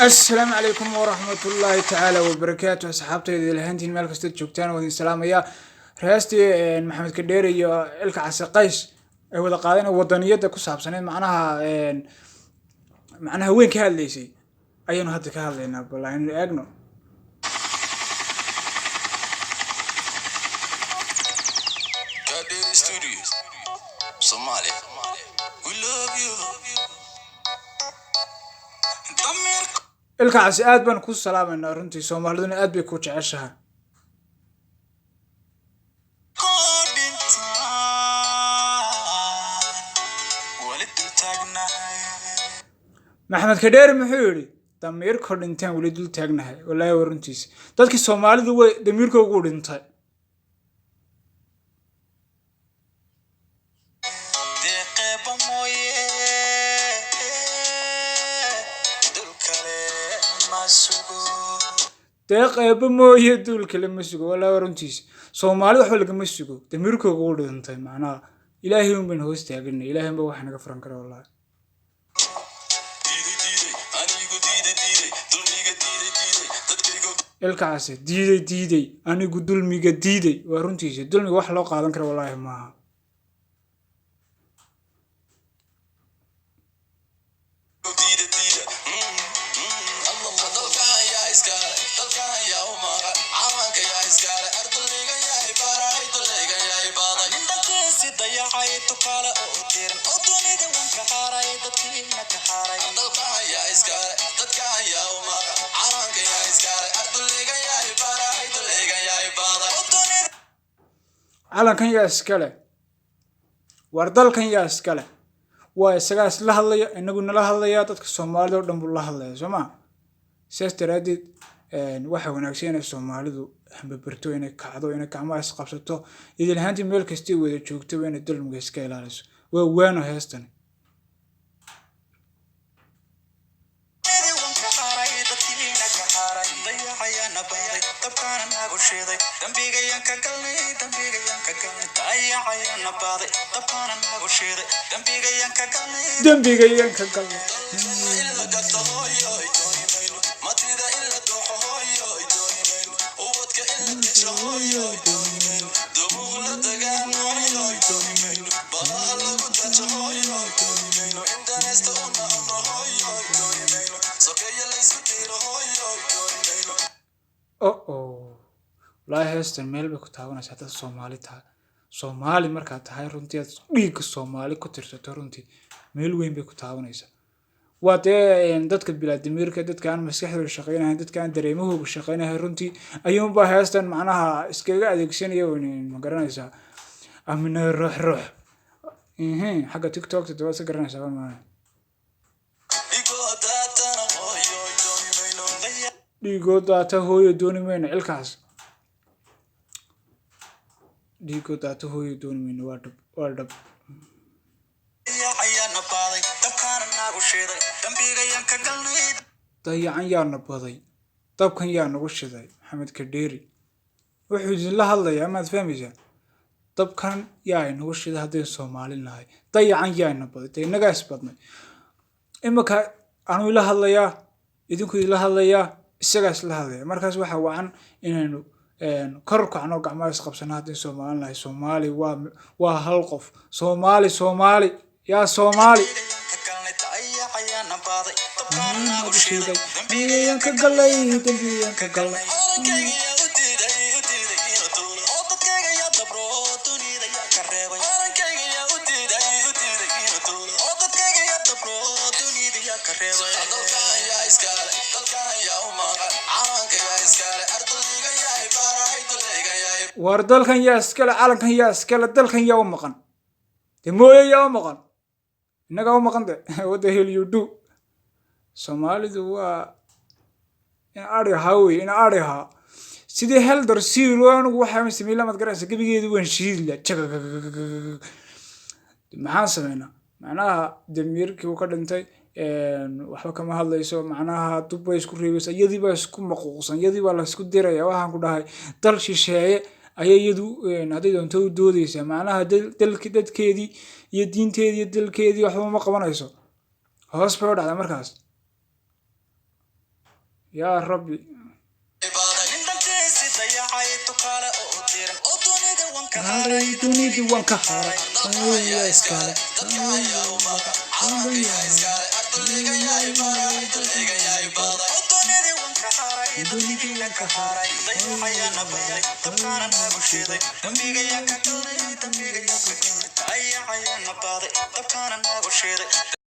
السلام عليكم ورحمة الله تعالى وبركاته أصحابتي إذا لهنتين مالك استد شوكتان ودين السلام يا رئاستي محمد كدير يا إلك عسى قيس وذا قادنا وطنية كسب سنين معناها وين كهالليسي أيون هاد كهاللينا بالله إنه أجنو Studios Somalia we love you الكعس آد بان كوس سلام إن رنتي سومالدون آد بيكوش عشها محمد كدير محوري دمير كردنتين ولدل تاجنها ولا يورنتيس dadkii Soomaalidu way damirka ugu dhintay deeqeeba mooye dul kale ma sugo wala runtiis Soomaalidu wax laga ma sugo damirka ugu dhintay macnaha Ilaahay un ban hoos taagnay Ilaahay ba wax naga furan karo wallahi الكعسة ديدي أنا قد دلمي قد ديدي ورنتيجي دلمي واحد لو قادن كره والله ما على كان يا إسكاله وردال كان يا إسكاله وإسقاس الله الله إنه قلنا الله الله يا تذكر الصومال ودم الله الله سمع سيستردد واحد وناقشين الصومال ذو ببرتو إنك كعدو إنك عما يسقطته إذا الهندي ملك استوى إذا شوكتوا بين الدول مجسكيل على وينو هستن دمبيغا ينكا قلبي لا هستن ميل بكو تاغنا ساتا الصومالي تا Soomaali marka tahay runtii dhiig Soomaali ku tirsato runtii meel weyn bay ku taabanaysaa dadka bilaadimirka dadka aan maskaxdooda shaqeynayaan dadka aan dareemahooda shaqeynayaan runtii ayuun baa haystaan macnaha iskaga adeegsanaya ma garanaysaa amina ruux xagga TikTok ta waa garanaysaa ma dhiigooda hooyo dooni mayna ilkaas dhiigo daata hooyo dooni mayna waa dhab dayacan yaa nabaday dabkan yaa nagu shiday Maxamed Kadheeri wuxuu idinla hadlayaa maad fahmaysaa dabkan yaa nagu shiday haddii Soomaali nahay dayacan yaa nabaday inaga isbadnay imaka aanu ila hadlayaa idinku ila hadlayaa isagaas la hadlaya markaas waxa wacan inaynu korka ano gacmaha isqabsanaa hadii Soomaali nahay Soomaali waa hal qof Soomaali yaa Soomaali dambiyanka galay wardalkan yaa iskala calankan yaa iskala dalkan yaa u maqan mooye yaa u maqan inaga u maqan what the hell you do Soomaalidu waa in ariha sidii helder siiro anigu waxa sameeyay lamad garaysa gabigeedu waan shiidla maxaan sameeyna macnaha damirkii uu ka dhintay waxba kama hadlayso macnaha dubay isku reebaysa iyadii baa isku maquuqsan iyadii baa la isku diraya waxaan ku dhahay dal shisheeye ayay iyadu haday doonto u doodaysa macnaha dalkii dadkeedii iyo diinteedii iyo dalkeedii waxba ma qabanayso hoos bay u dhacday markaas yaa rabbi dunidii waan ka haray yaa iskale